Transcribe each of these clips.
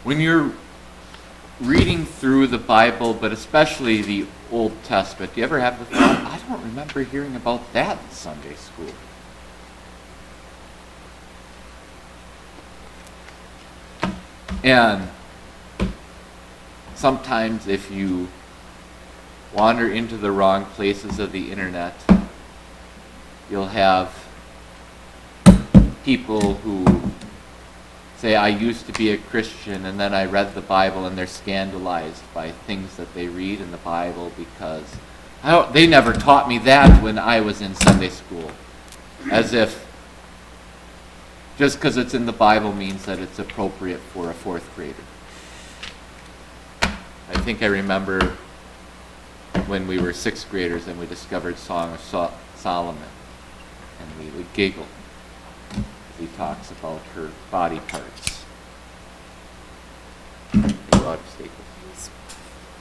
when you're reading through the Bible, but especially the Old Testament, do you ever have the thought, I don't remember hearing about that in Sunday school? And sometimes if you wander into the wrong places of the internet, you'll have people who say, I used to be a Christian, and then I read the Bible, and they're scandalized by things that they read in the Bible because they never taught me that when I was in Sunday school. As if just because it's in the Bible means that it's appropriate for a fourth grader. I think I remember when we were sixth graders and we discovered Song of Solomon, and we would giggle as he talks about her body parts. Can you go out to Staples?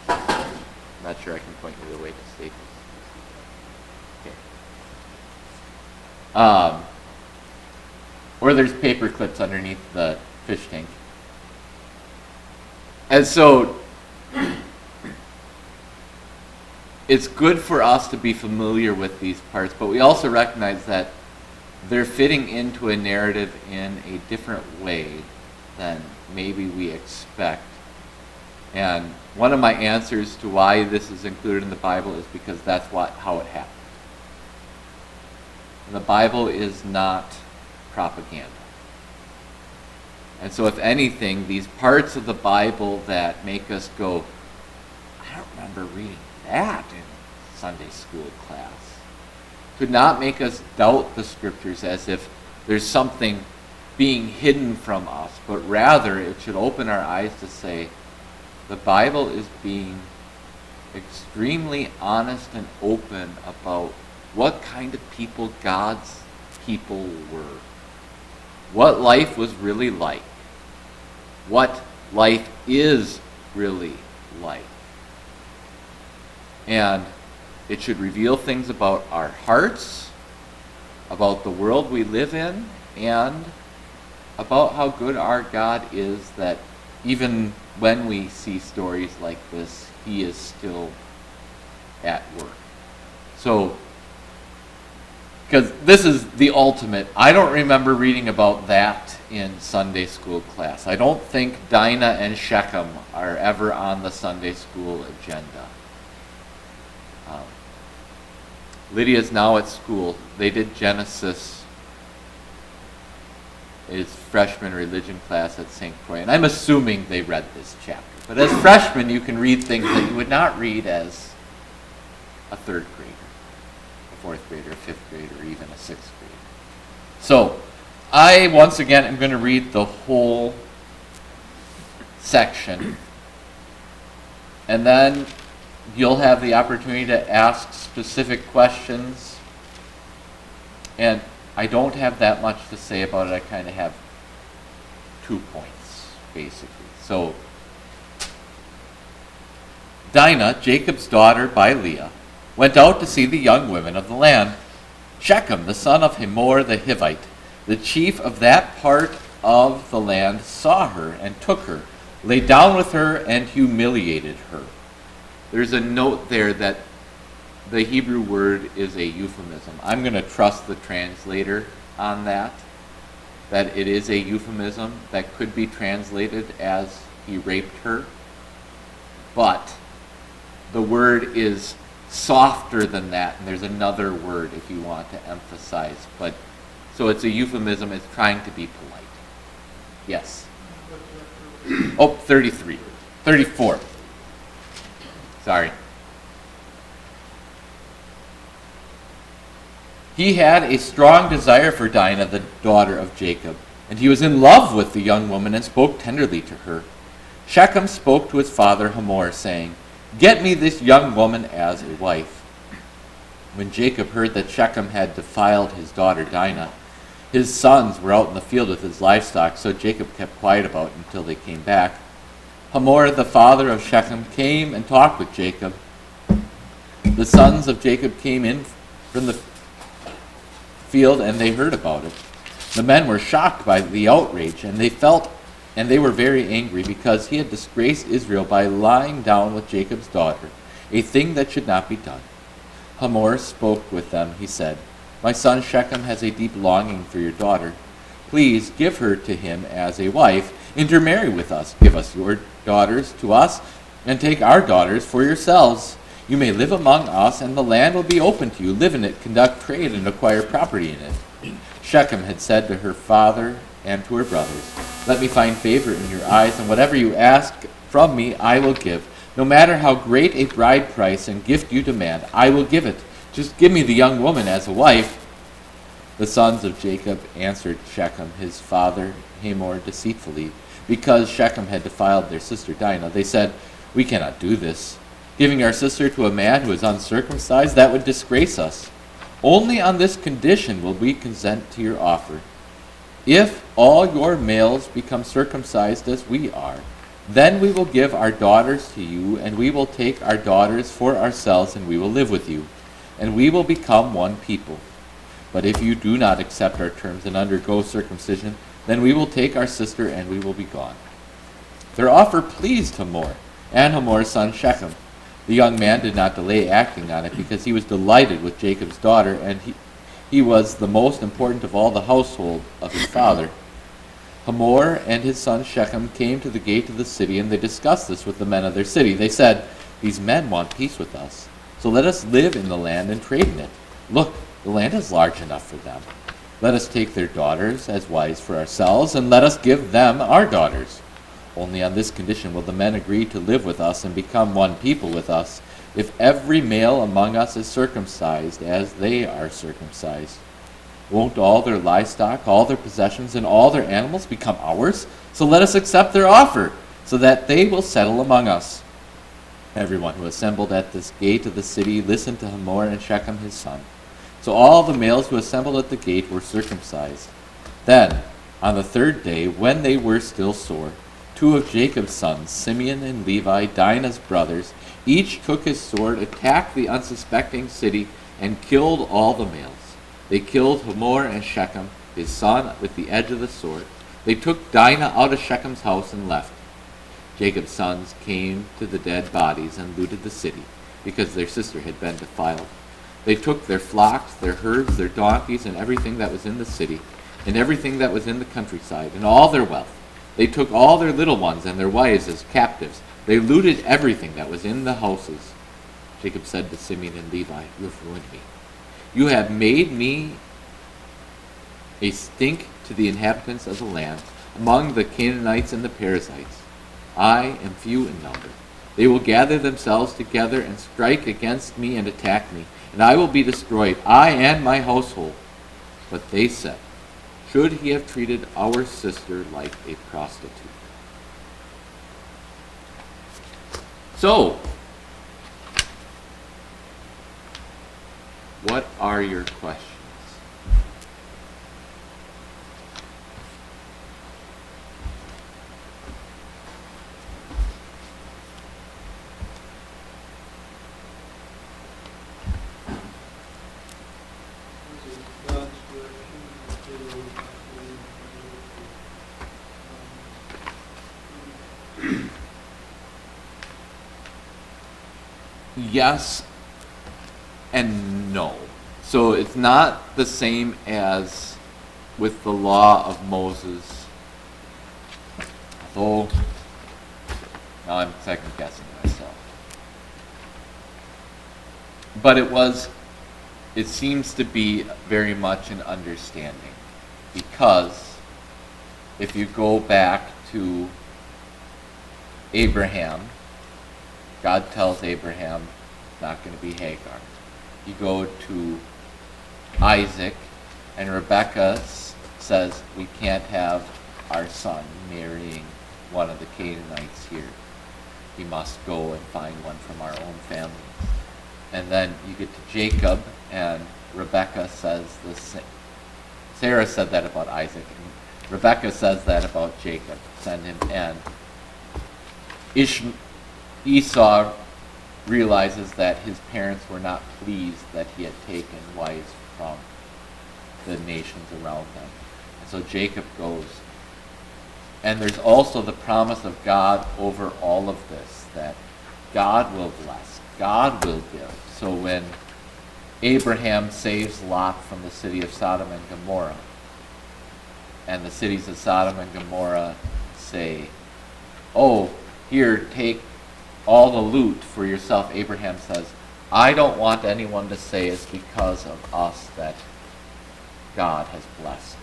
I'm not sure I can point you the way to Staples. Okay. Or there's paper clips underneath the fish tank. And so it's good for us to be familiar with these parts, but we also recognize that they're fitting into a narrative in a different way than maybe we expect. And one of my answers to why this is included in the Bible is because that's how it happened. And the Bible is not propaganda. And so if anything, these parts of the Bible that make us go, I don't remember reading that in Sunday school class, could not make us doubt the scriptures as if there's something being hidden from us, but rather it should open our eyes to say, the Bible is being extremely honest and open about what kind of people God's people were. What life was really like. What life is really like. And it should reveal things about our hearts, about the world we live in, and about how good our God is, that even when we see stories like this, he is still at work. So, because this is the ultimate. I don't remember reading about that in Sunday school class. I don't think Dinah and Shechem are ever on the Sunday school agenda. Lydia's now at school. They did Genesis, his freshman religion class at St. Croix, and I'm assuming they read this chapter. But as freshmen, you can read things that you would not read as a third grader, a fourth grader, a fifth grader, or even a sixth grader. So, I, once again, am going to read the whole section, and then you'll have the opportunity to ask specific questions. And I don't have that much to say about it. I kind of have 2 points, basically. So, Dinah, Jacob's daughter by Leah, went out to see the young women of the land. Shechem, the son of Hamor the Hivite, the chief of that part of the land, saw her and took her, lay down with her, and humiliated her. There's a note there that the Hebrew word is a euphemism. I'm going to trust the translator on that it is a euphemism that could be translated as he raped her. But the word is softer than that, and there's another word if you want to emphasize. But so it's a euphemism. It's trying to be polite. Yes. Oh, 33. 34. Sorry. He had a strong desire for Dinah, the daughter of Jacob, and he was in love with the young woman and spoke tenderly to her. Shechem spoke to his father Hamor, saying, "Get me this young woman as a wife." When Jacob heard that Shechem had defiled his daughter Dinah, his sons were out in the field with his livestock, so Jacob kept quiet about it until they came back. Hamor, the father of Shechem, came and talked with Jacob. The sons of Jacob came in from the field and they heard about it. The men were shocked by the outrage, and they felt And they were very angry because he had disgraced Israel by lying down with Jacob's daughter, a thing that should not be done. Hamor spoke with them. He said, "My son Shechem has a deep longing for your daughter. Please give her to him as a wife, intermarry with us. Give us your daughters to us, and take our daughters for yourselves. You may live among us, and the land will be open to you. Live in it, conduct trade, and acquire property in it." Shechem had said to her father and to her brothers, "Let me find favor in your eyes, and whatever you ask from me I will give. No matter how great a bride price and gift you demand, I will give it. Just give me the young woman as a wife." The sons of Jacob answered Shechem, his father, Hamor, deceitfully, because Shechem had defiled their sister Dinah. They said, "We cannot do this. Giving our sister to a man who is uncircumcised, that would disgrace us. Only on this condition will we consent to your offer. If all your males become circumcised as we are, then we will give our daughters to you, and we will take our daughters for ourselves, and we will live with you, and we will become one people. But if you do not accept our terms and undergo circumcision, then we will take our sister, and we will be gone." Their offer pleased Hamor and Hamor's son Shechem. The young man did not delay acting on it, because he was delighted with Jacob's daughter, and he was the most important of all the household of his father. Hamor and his son Shechem came to the gate of the city, and they discussed this with the men of their city. They said, "These men want peace with us, so let us live in the land and trade in it. Look, the land is large enough for them. Let us take their daughters as wives for ourselves, and let us give them our daughters. Only on this condition will the men agree to live with us and become one people with us, if every male among us is circumcised as they are circumcised. Won't all their livestock, all their possessions, and all their animals become ours? So let us accept their offer, so that they will settle among us." Everyone who assembled at this gate of the city listened to Hamor and Shechem his son. So all the males who assembled at the gate were circumcised. Then, on the third day, when they were still sore, two of Jacob's sons, Simeon and Levi, Dinah's brothers, each took his sword, attacked the unsuspecting city, and killed all the males. They killed Hamor and Shechem, his son, with the edge of the sword. They took Dinah out of Shechem's house and left. Jacob's sons came to the dead bodies and looted the city, because their sister had been defiled. They took their flocks, their herds, their donkeys, and everything that was in the city, and everything that was in the countryside, and all their wealth. They took all their little ones and their wives as captives. They looted everything that was in the houses. Jacob said to Simeon and Levi, "You have ruined me. You have made me a stink to the inhabitants of the land, among the Canaanites and the Perizzites. I am few in number. They will gather themselves together and strike against me and attack me, and I will be destroyed, I and my household." But they said, "Should he have treated our sister like a prostitute?" So, what are your questions? Yes and no. So it's not the same as with the law of Moses. Although, now I'm second guessing myself. But it seems to be very much an understanding. Because if you go back to Abraham, God tells Abraham, not going to be Hagar. You go to Isaac, and Rebekah says, we can't have our son marrying one of the Canaanites here. He must go and find one from our own family. And then you get to Jacob, and Rebekah says the same. Sarah said that about Isaac, and Rebekah says that about Jacob. Send him, and Esau realizes that his parents were not pleased that he had taken wives from the nations around them. And so Jacob goes And there's also the promise of God over all of this, that God will bless, God will give. So when Abraham saves Lot from the city of Sodom and Gomorrah, and the cities of Sodom and Gomorrah say, oh, here, take all the loot for yourself, Abraham says, I don't want anyone to say it's because of us that God has blessed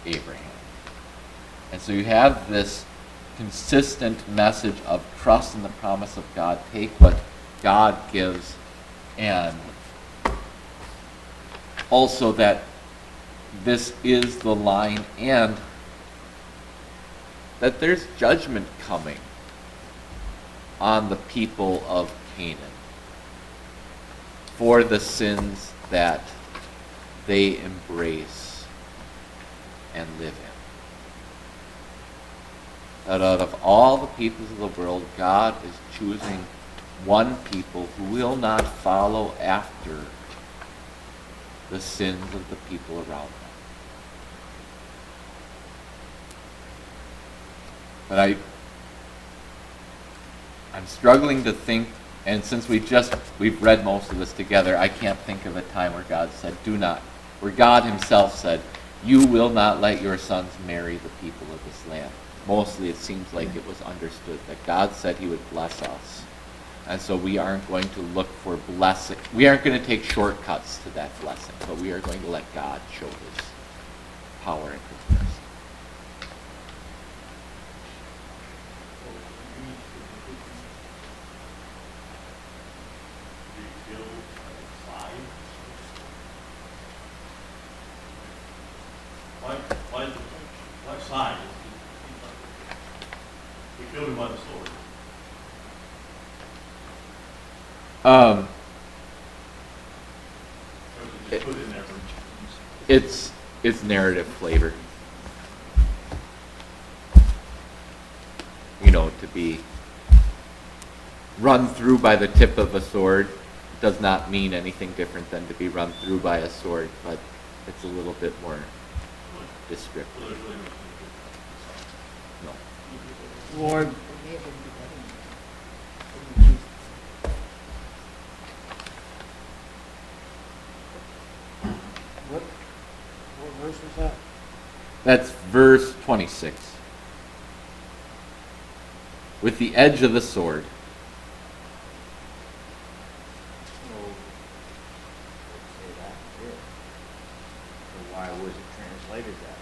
Abraham. And so you have this consistent message of trust in the promise of God. Take what God gives, and also that this is the line, and that there's judgment coming on the people of Canaan for the sins that they embrace and live in. That out of all the peoples of the world, God is choosing one people who will not follow after the sins of the people around them. But I'm struggling to think, and since we've read most of this together, I can't think of a time where God said, do not, where God himself said, you will not let your sons marry the people of this land. Mostly it seems like it was understood that God said he would bless us. And so we aren't going to look for blessing. We aren't going to take shortcuts to that blessing, but we are going to let God show his power and his mercy. What side? He killed him by the sword. It's narrative flavor. You know, to be run through by the tip of a sword does not mean anything different than to be run through by a sword, but it's a little bit more descriptive. No. Lord, what verse was that? That's verse 26. With the edge of the sword. Say that here. So why was it translated that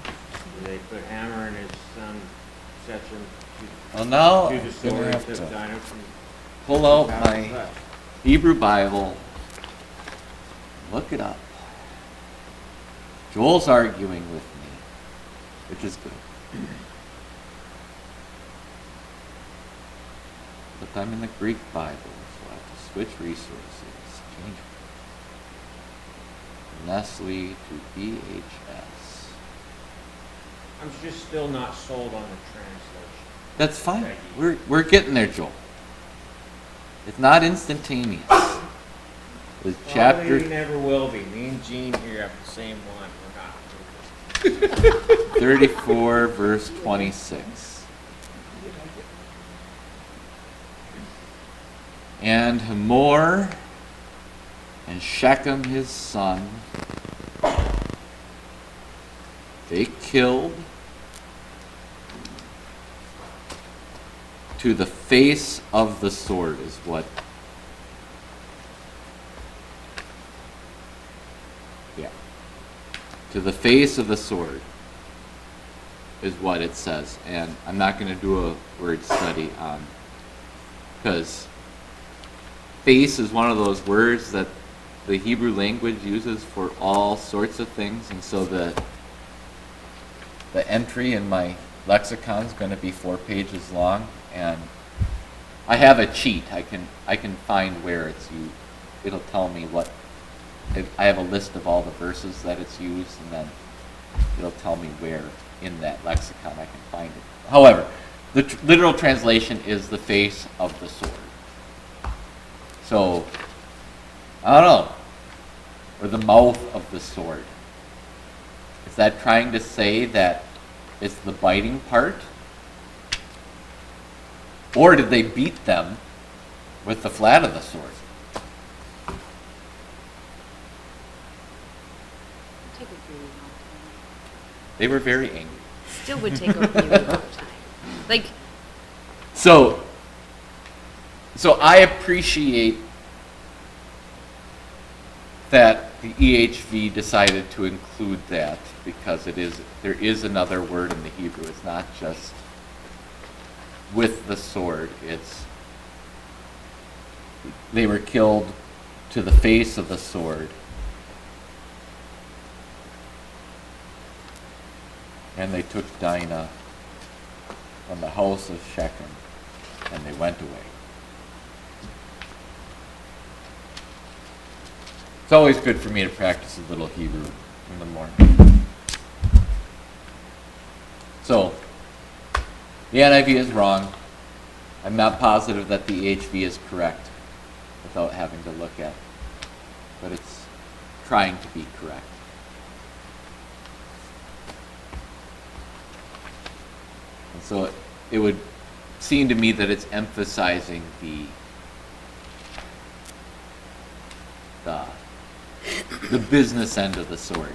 way? Did they put hammer in his son, sets him Well, now to the I'm gonna sword have to to dine him from pull out How my was that? Hebrew Bible, look it up. Joel's arguing with me, which is good. But I'm in the Greek Bible, so I have to switch resources. Change Nestle to BHS. I'm just still not sold on the translation. That's fine. We're getting there, Joel. It's not instantaneous. The Probably chapter never will be. Me and Gene here have the same one. We're not. 34, verse 26. And Hamor and Shechem his son, they killed to the face of the sword is what. Yeah. To the face of the sword is what it says. And I'm not going to do a word study on, because face is one of those words that the Hebrew language uses for all sorts of things, and so the entry in my lexicon is going to be 4 pages long, and I have a cheat. I can find where it's used. It'll tell me what. I have a list of all the verses that it's used, and then it'll tell me where in that lexicon I can find it. However, the literal translation is the face of the sword. So, I don't know. Or the mouth of the sword. Is that trying to say that it's the biting part? Or did they beat them with the flat of the sword? Take a really long time. They were very angry. Still would take a really long time. Like, So I appreciate that the EHV decided to include that because there is another word in the Hebrew. It's not just with the sword. It's they were killed to the face of the sword. And they took Dinah from the house of Shechem, and they went away. It's always good for me to practice a little Hebrew in the morning. So, the NIV is wrong. I'm not positive that the EHV is correct without having to look at it. But it's trying to be correct. And so it would seem to me that it's emphasizing the business end of the sword.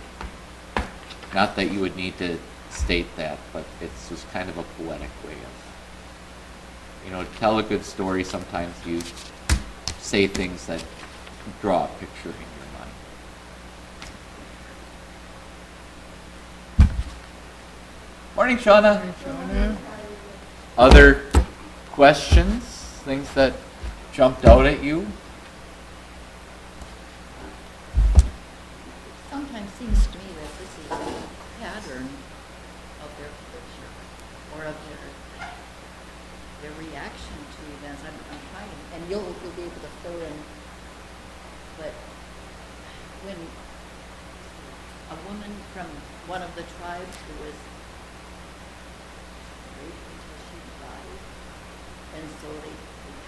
Not that you would need to state that, but it's just kind of a poetic way of, to tell a good story, sometimes you say things that draw a picture in your mind. Morning, Shauna. Morning, Shauna. Other questions? Things that jumped out at you? Sometimes seems to me that this is a pattern of their culture or of their reaction to events. I'm trying, and you'll be able to fill in. But when a woman from one of the tribes who was raped until she died, and so they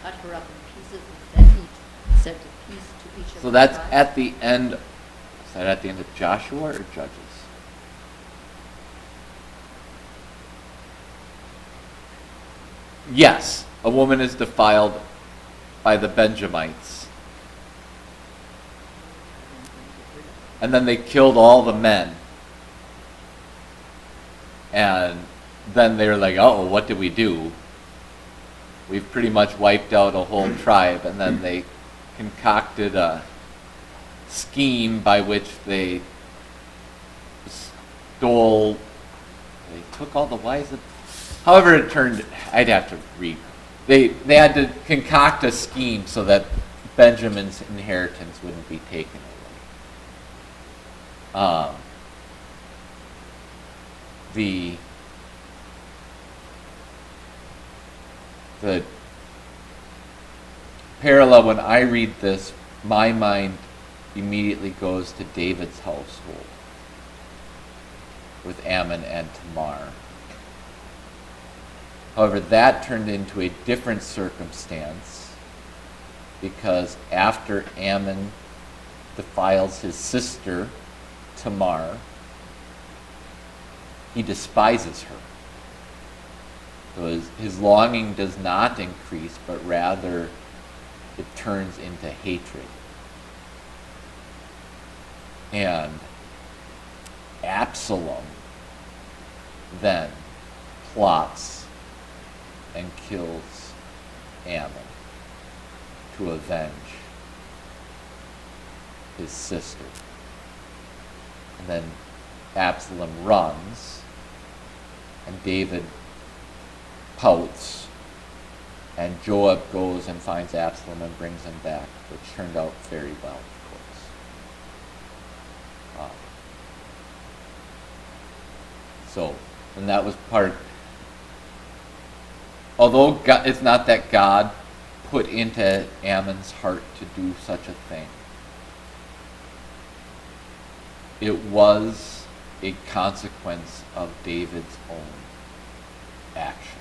cut her up in pieces and sent a piece to each of So the that's tribes. at the end. Is that at the end of Joshua or Judges? Yes, a woman is defiled by the Benjamites. And then they killed all the men. And then they're like, oh, what did we do? We've pretty much wiped out a whole tribe. And then they concocted a scheme by which they took all the wives of, however it turned, I'd have to read. They had to concoct a scheme so that Benjamin's inheritance wouldn't be taken away. The parallel, when I read this, my mind immediately goes to David's household with Ammon and Tamar. However, that turned into a different circumstance because after Ammon defiles his sister, Tamar, he despises her. So his longing does not increase, but rather it turns into hatred. And Absalom then plots and kills Ammon to avenge his sister. And then Absalom runs, and David pouts, and Joab goes and finds Absalom and brings him back, which turned out very well, of course. And that was part, although God, it's not that God put into Ammon's heart to do such a thing, it was a consequence of David's own actions.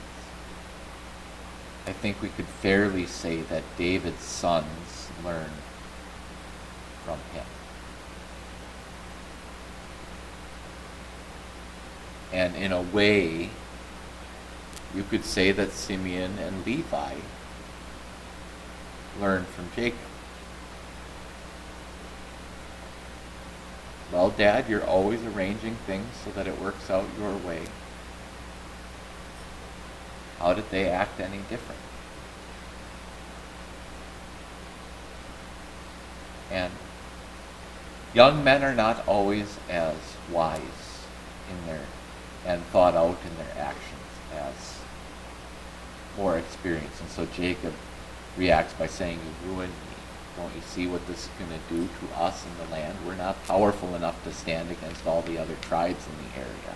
I think we could fairly say that David's sons learned from him. And in a way, you could say that Simeon and Levi learned from Jacob. Well, Dad, you're always arranging things so that it works out your way. How did they act any different? And young men are not always as wise in their and thought out in their actions as more experienced. And so Jacob reacts by saying, "You ruined me. Don't you see what this is going to do to us in the land? We're not powerful enough to stand against all the other tribes in the area."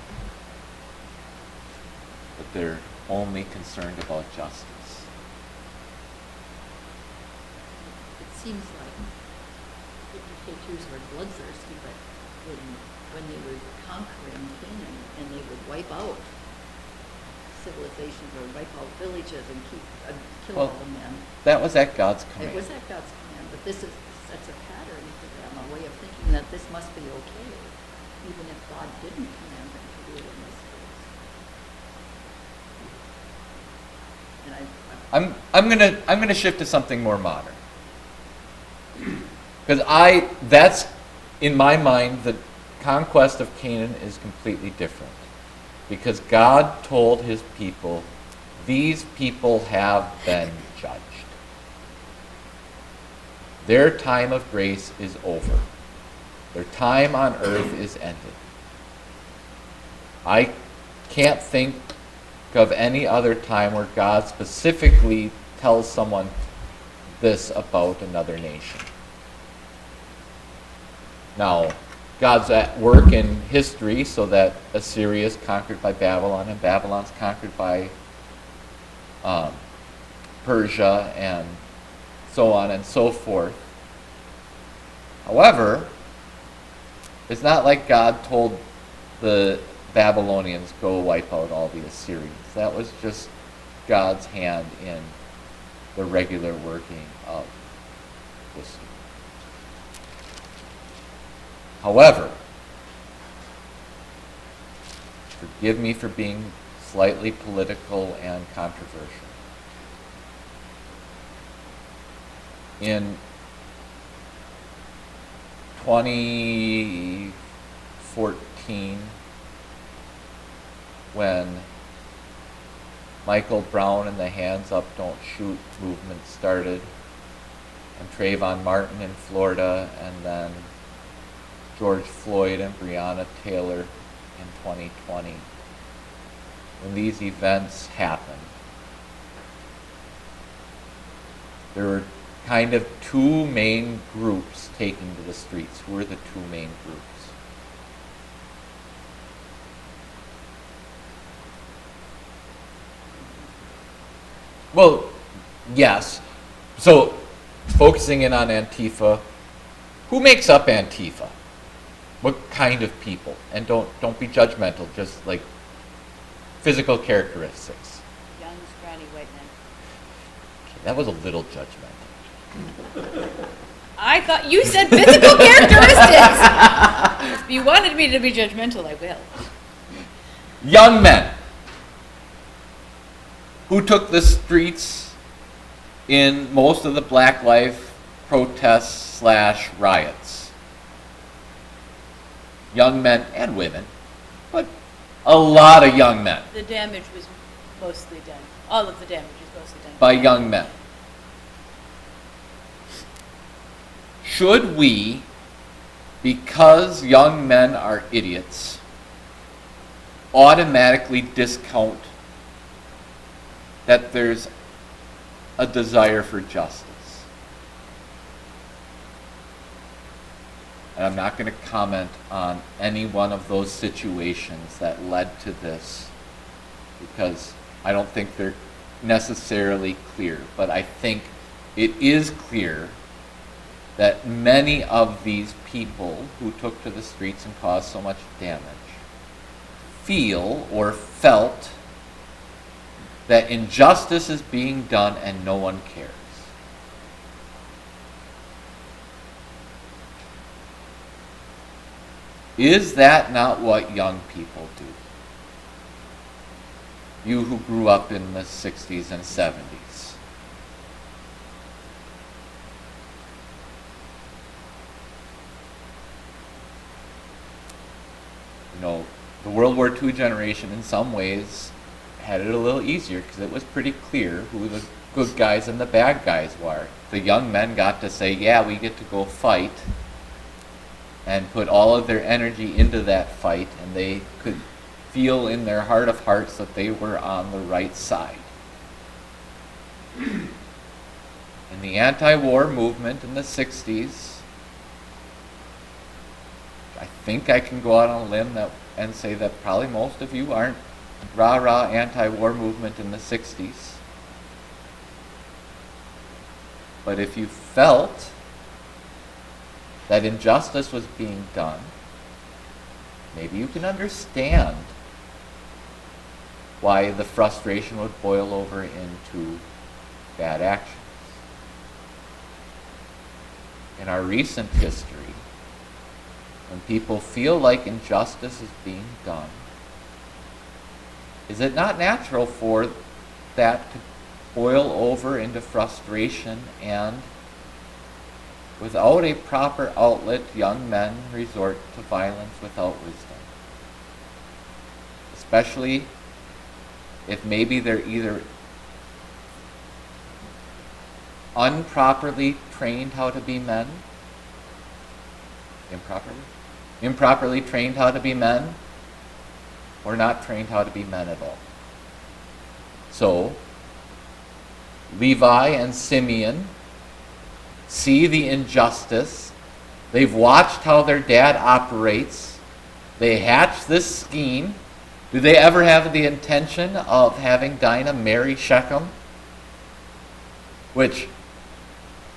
But they're only concerned about justice. It seems like, you hate to use the word bloodthirsty, but when they were conquering Canaan and they would wipe out civilizations or wipe out villages and kill all the men. That was at God's command. It was at God's command, but this sets a pattern for them, a way of thinking that this must be okay, even if God didn't command them to do it in this case. And I'm gonna shift to something more modern. Because that's in my mind, the conquest of Canaan is completely different. Because God told his people, these people have been judged. Their time of grace is over. Their time on earth is ended. I can't think of any other time where God specifically tells someone this about another nation. Now, God's at work in history so that Assyria is conquered by Babylon and Babylon's conquered by Persia and so on and so forth. However, it's not like God told the Babylonians, go wipe out all the Assyrians. That was just God's hand in the regular working of history. However, forgive me for being slightly political and controversial. In 2014, when Michael Brown and the Hands Up, Don't Shoot movement started, and Trayvon Martin in Florida, and then George Floyd and Breonna Taylor in 2020. When these events happened, there were kind of two main groups taking to the streets. Who were the two main groups? Well, yes. So, focusing in on Antifa, who makes up Antifa? What kind of people? And don't be judgmental, just like physical characteristics. Young, scrawny white men. Okay, that was a little judgmental. I thought you said physical characteristics. If you wanted me to be judgmental, I will. Young men who took the streets in most of the Black Lives protests / riots. Young men and women, but a lot of young men The damage was mostly done. All of the damage was mostly done by young men. Should we, because young men are idiots, automatically discount that there's a desire for justice? And I'm not going to comment on any one of those situations that led to this, because I don't think they're necessarily clear. But I think it is clear that many of these people who took to the streets and caused so much damage feel or felt that injustice is being done and no one cares. Is that not what young people do? You who grew up in the 60s and 70s. You know, the World War II generation in some ways had it a little easier because it was pretty clear who the good guys and the bad guys were. The young men got to say, yeah, we get to go fight, and put all of their energy into that fight, and they could feel in their heart of hearts that they were on the right side. In the anti-war movement in the 60s, I think I can go out on a limb and say that probably most of you aren't rah-rah anti-war movement in the 60s. But if you felt that injustice was being done, maybe you can understand why the frustration would boil over into bad actions. In our recent history, when people feel like injustice is being done, is it not natural for that to boil over into frustration, and without a proper outlet, young men resort to violence without wisdom? Especially if maybe they're either improperly trained how to be men, improperly trained how to be men, or not trained how to be men at all. So, Levi and Simeon see the injustice. They've watched how their dad operates. They hatch this scheme. Do they ever have the intention of having Dinah marry Shechem? Which,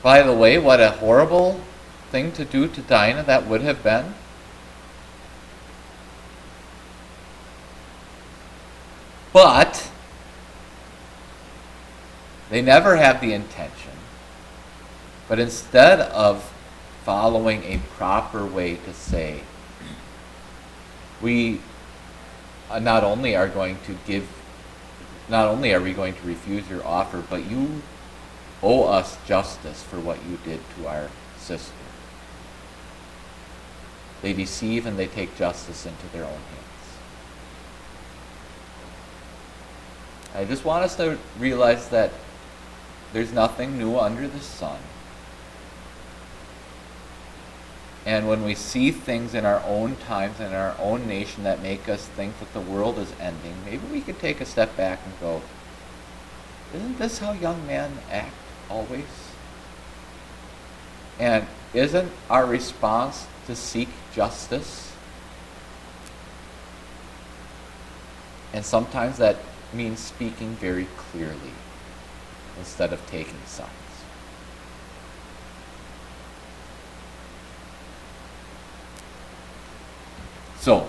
by the way, what a horrible thing to do to Dinah that would have been. But they never have the intention. But instead of following a proper way to say, we not only are we going to refuse your offer, but you owe us justice for what you did to our sister. They deceive and they take justice into their own hands. I just want us to realize that there's nothing new under the sun. And when we see things in our own times and in our own nation that make us think that the world is ending, maybe we could take a step back and go, isn't this how young men act always? And isn't our response to seek justice? And sometimes that means speaking very clearly instead of taking sides. So,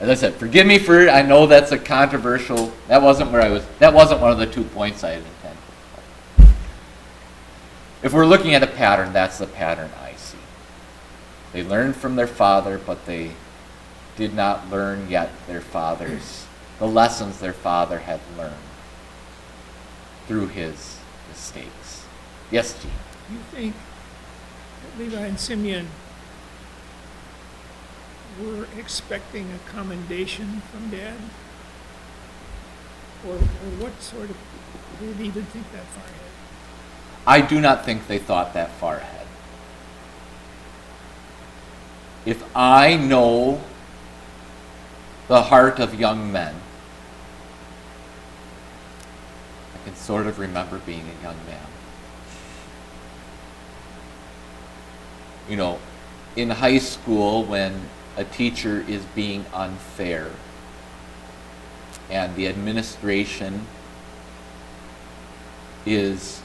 as I said, forgive me for, I know that's a controversial, that wasn't one of the 2 points I had intended. If we're looking at a pattern, that's the pattern I see. They learned from their father, but they did not learn yet the lessons their father had learned through his mistakes. Yes, Gene? You think that Levi and Simeon were expecting a commendation from Dad? Or what sort of, did they even think that far ahead? I do not think they thought that far ahead. If I know the heart of young men, I can sort of remember being a young man. You know, in high school when a teacher is being unfair and the administration is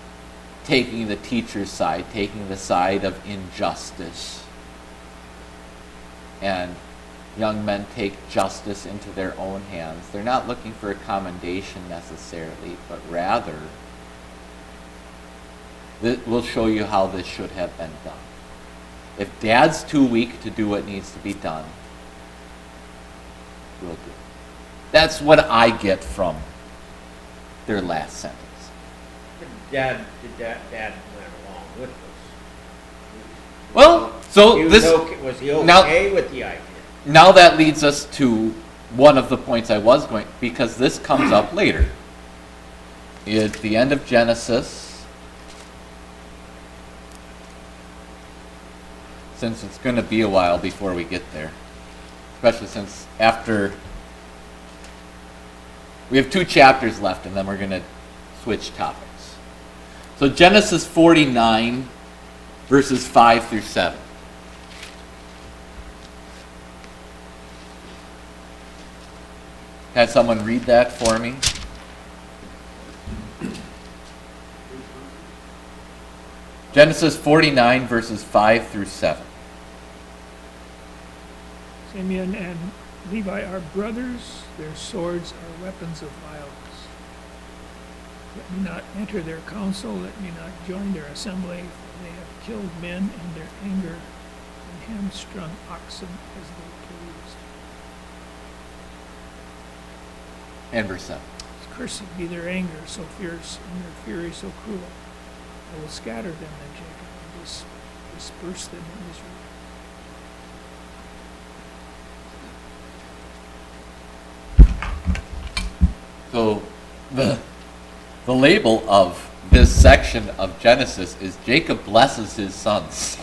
taking the teacher's side, taking the side of injustice, and young men take justice into their own hands. They're not looking for a commendation necessarily, but rather, we'll show you how this should have been done. If Dad's too weak to do what needs to be done, we'll do it. That's what I get from their last sentence. Dad went along with this. Well, so He was this okay- Was he now- okay with the idea? now that leads us to one of the points I was going, because this comes up later. At the end of Genesis, since it's going to be a while before we get there, especially since after we have 2 chapters left and then we're going to switch topics. So Genesis 49, verses 5 through 7. Had someone read that for me? Genesis 49, verses 5 through 7. Simeon and Levi are brothers, their swords are weapons of violence. Let me not enter their council, let me not join their assembly, for they have killed men in their anger, and hamstrung oxen as they pleased. And verse 7. Cursed be their anger so fierce, and their fury so cruel. I will scatter them in Jacob, and disperse them in Israel. So the label of this section of Genesis is Jacob blesses his sons.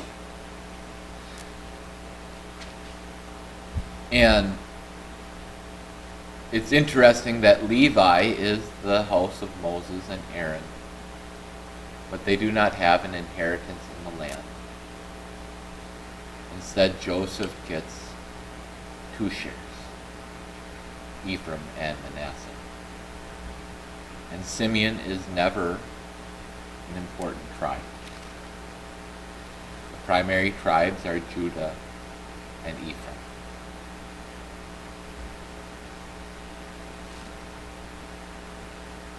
And it's interesting that Levi is the house of Moses and Aaron, but they do not have an inheritance in the land. Instead, Joseph gets 2 shares, Ephraim and Manasseh. And Simeon is never an important tribe. The primary tribes are Judah and Ephraim.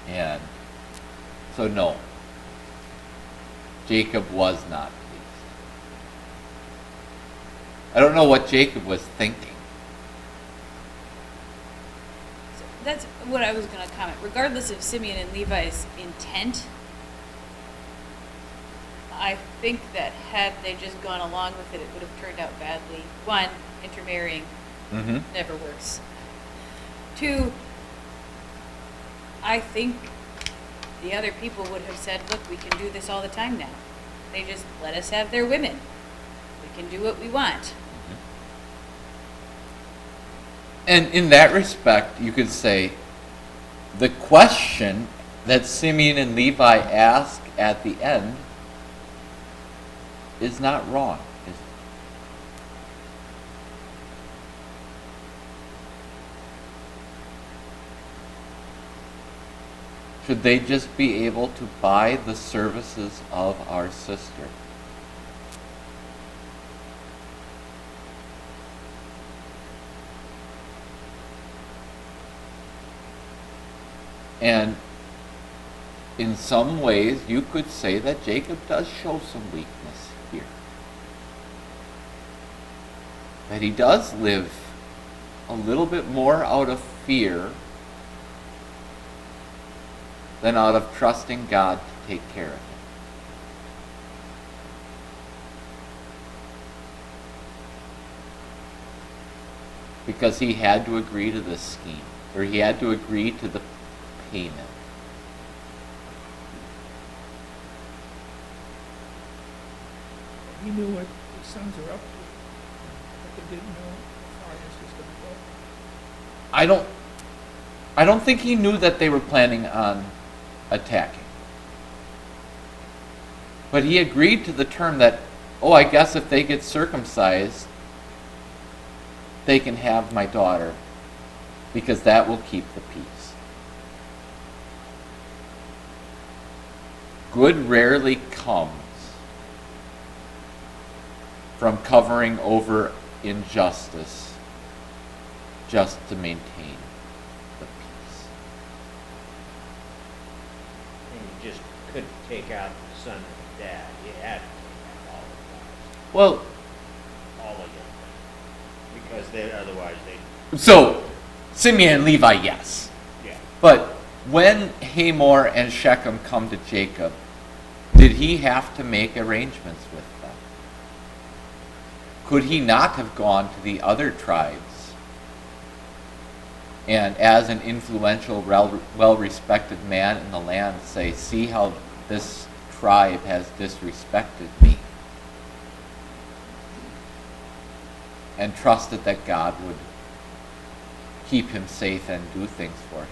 And so no, Jacob was not pleased. I don't know what Jacob was thinking. So that's what I was going to comment. Regardless of Simeon and Levi's intent, I think that had they just gone along with it, it would have turned out badly. 1, intermarrying never works. 2, I think the other people would have said, look, we can do this all the time now. They just let us have their women. We can do what we want. And in that respect, you could say the question that Simeon and Levi ask at the end is not wrong, is it? Should they just be able to buy the services of our sister? And in some ways, you could say that Jacob does show some weakness here. That he does live a little bit more out of fear than out of trusting God to take care of him. Because he had to agree to this scheme, or he had to agree to the payment. He knew what his sons were up to, but they didn't know how far this was going to go. I don't think he knew that they were planning on attacking. But he agreed to the term that, oh, I guess if they get circumcised, they can have my daughter, because that will keep the peace. Good rarely comes from covering over injustice just to maintain the peace. And you just couldn't take out the son and the dad. You had to take out all of them. Well, All of them. Because otherwise they, so Simeon and Levi, yes. yeah. But when Hamor and Shechem come to Jacob, did he have to make arrangements with them? Could he not have gone to the other tribes and, as an influential, well-respected man in the land, say, see how this tribe has disrespected me? And trusted that God would keep him safe and do things for him.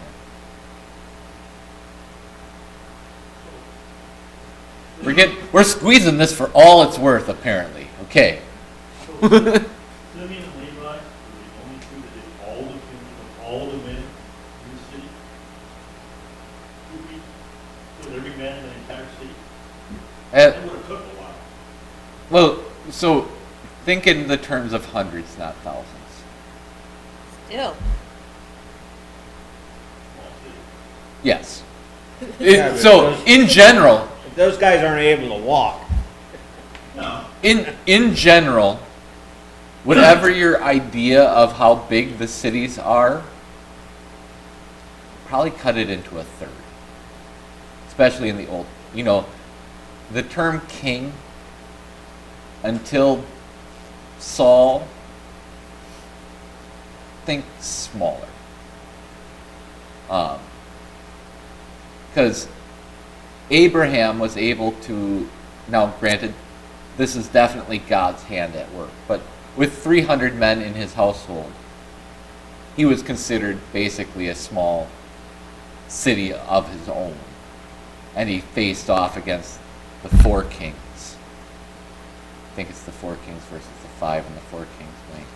We're squeezing this for all it's worth, apparently. Okay. So, Simeon and Levi were the only two that did all the killing of all the men in the city? Killed every man in the entire city? That would have took a while. Well, so think in the terms of hundreds, not thousands. Still. Small city. Yes. Yeah, but So, those- in general, If those guys aren't able to walk, No. in general, whatever your idea of how big the cities are, probably cut it into a third. Especially in the old, the term king, until Saul, think smaller. Because Abraham was able to, now granted, this is definitely God's hand at work, but with 300 men in his household, he was considered basically a small city of his own. And he faced off against the 4 kings. I think it's the 4 kings versus the 5 and the 4 kings wing.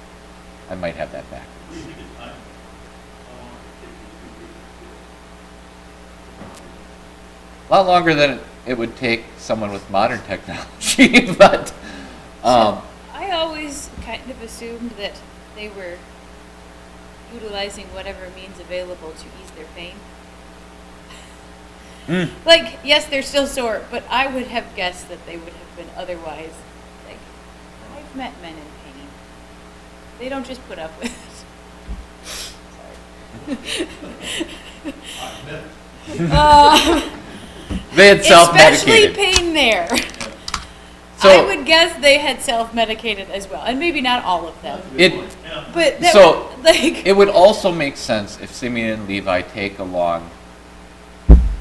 I might have that back. What do you think it's time? How long did it take these two groups to do it? A lot longer than it would take someone with modern technology, but I always kind of assumed that they were utilizing whatever means available to ease their pain. Like, yes, they're still sore, but I would have guessed that they would have been otherwise. Like, I've met men in pain. They don't just put up with it. I've met Sorry. they had Especially self-medicated. pain there. So- I would guess they had self-medicated as well, and maybe not all of them. Good It- point. Yeah. But that So, would, like, It would also make sense if Simeon and Levi take along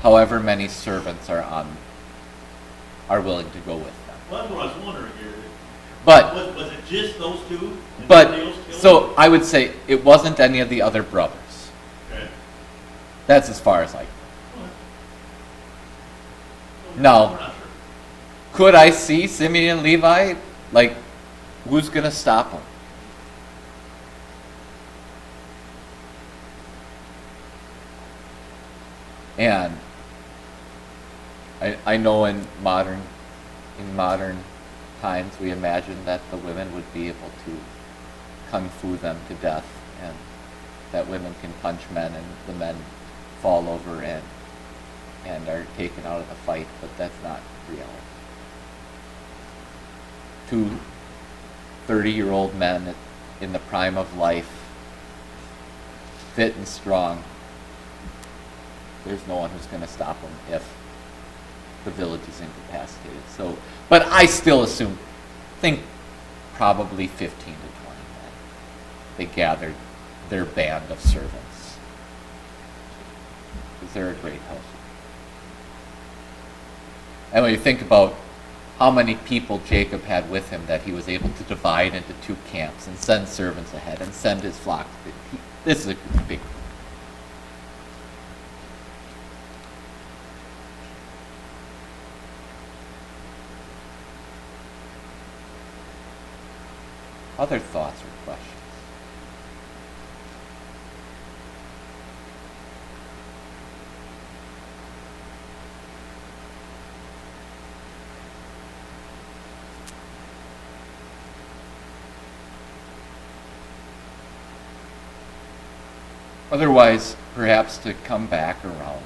however many servants are willing to go with them. Well, that's what I was wondering here. But Was it just those two? And but nobody else killed so them? I would say it wasn't any of the other brothers. Okay. That's as far as I. Well, No. we're not sure. Could I see Simeon and Levi? Like, who's gonna stop them? And I know in modern times we imagine that the women would be able to kung fu them to death, and that women can punch men and the men fall over and are taken out of the fight, but that's not reality. 2 30-year-old men in the prime of life, fit and strong, there's no one who's going to stop them if the village is incapacitated. So, but I still think probably 15 to 20 men. They gathered their band of servants. Because they're a great house. And when you think about how many people Jacob had with him that he was able to divide into 2 camps and send servants ahead and send his flock. This is a big group. Other thoughts or questions? Otherwise, perhaps to come back around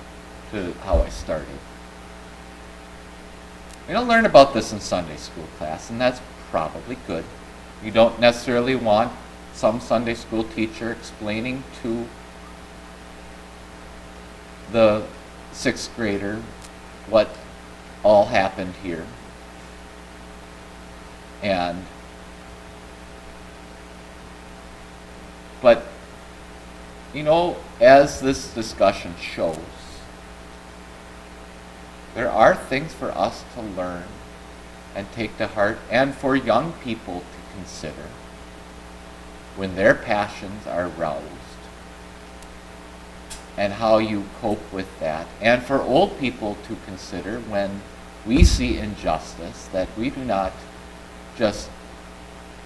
to how I started. We don't learn about this in Sunday school class, and that's probably good. You don't necessarily want some Sunday school teacher explaining to the sixth grader what all happened here. But, as this discussion shows, there are things for us to learn and take to heart, and for young people to consider when their passions are roused, and how you cope with that, and for old people to consider when we see injustice, that we do not just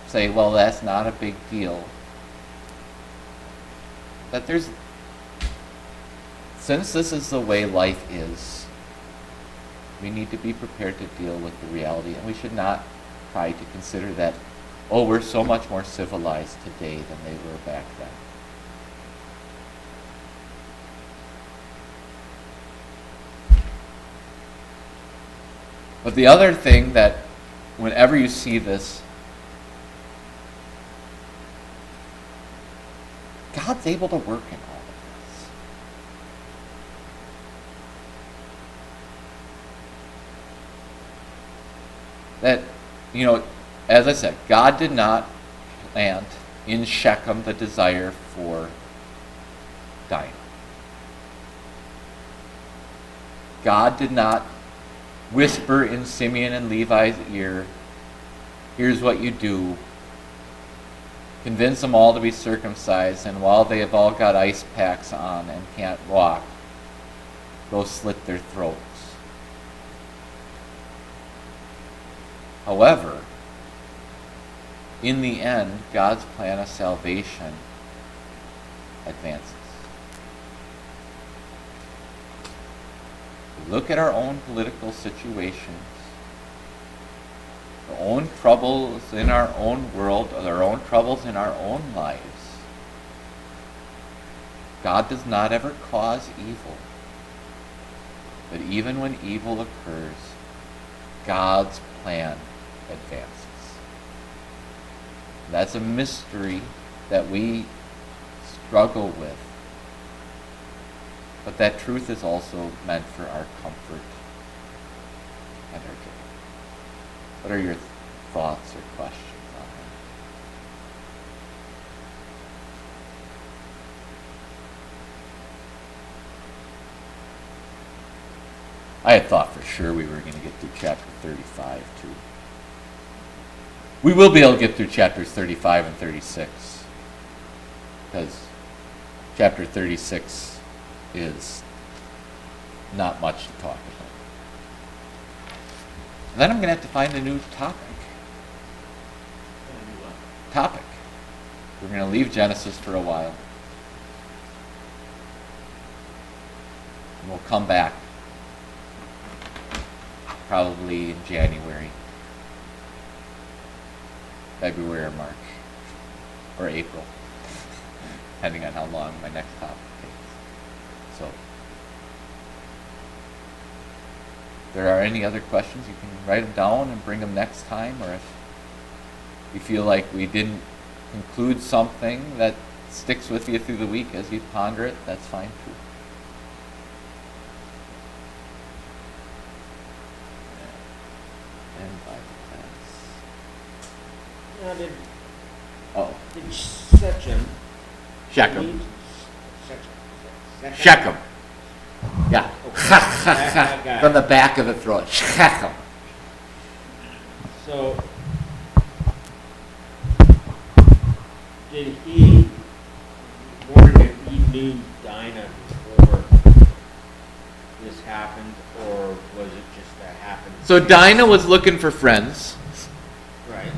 say, well, that's not a big deal. That since this is the way life is, we need to be prepared to deal with the reality, and we should not try to consider that, oh, we're so much more civilized today than they were back then. But the other thing that whenever you see this, God's able to work in all of this. That, as I said, God did not plant in Shechem the desire for Dinah. God did not whisper in Simeon and Levi's ear, here's what you do. Convince them all to be circumcised, and while they have all got ice packs on and can't walk, go slit their throats. However, in the end, God's plan of salvation advances. Look at our own political situations, our own troubles in our own world, our own troubles in our own lives. God does not ever cause evil. But even when evil occurs, God's plan advances. That's a mystery that we struggle with. But that truth is also meant for our comfort and our joy. What are your thoughts or questions on that? I had thought for sure we were going to get through chapter 35 too. We will be able to get through chapters 35 and 36, because chapter 36 is not much to talk about. Then I'm going to have to find a new topic. We're going to leave Genesis for a while. And we'll come back probably in January, February or March, or April, depending on how long my next topic takes. So, if there are any other questions, you can write them down and bring them next time, or if you feel like we didn't conclude something that sticks with you through the week as you ponder it, that's fine too. And Bible class. Now, did Oh, Shechem. Shechem. Yeah. Okay. From the back of the throat. Shechem. So, did he, wondering if he knew Dinah before this happened, or was it just that happened? So Dinah was looking for friends. Right.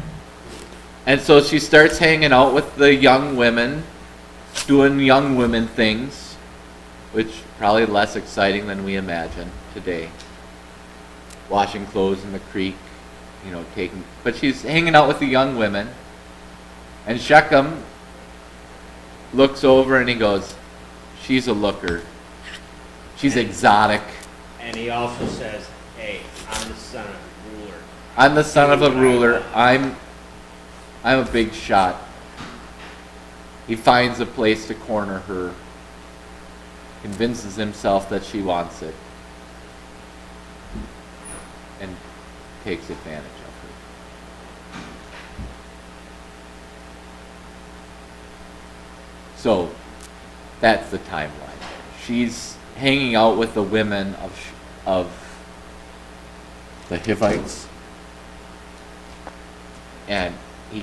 And so she starts hanging out with the young women, doing young women things, which probably less exciting than we imagine today. Washing clothes in the creek, but she's hanging out with the young women. And Shechem looks over and he goes, she's a looker. She's exotic. And he also says, hey, I'm the son of a ruler. I'm the son of a ruler. I'm a big shot. He finds a place to corner her. convinces himself that she wants it, and takes advantage of her. So that's the timeline. She's hanging out with the women of the Hivites, and she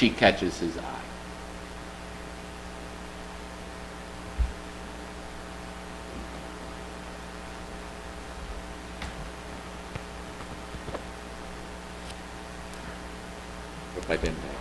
catches his eye. If I didn't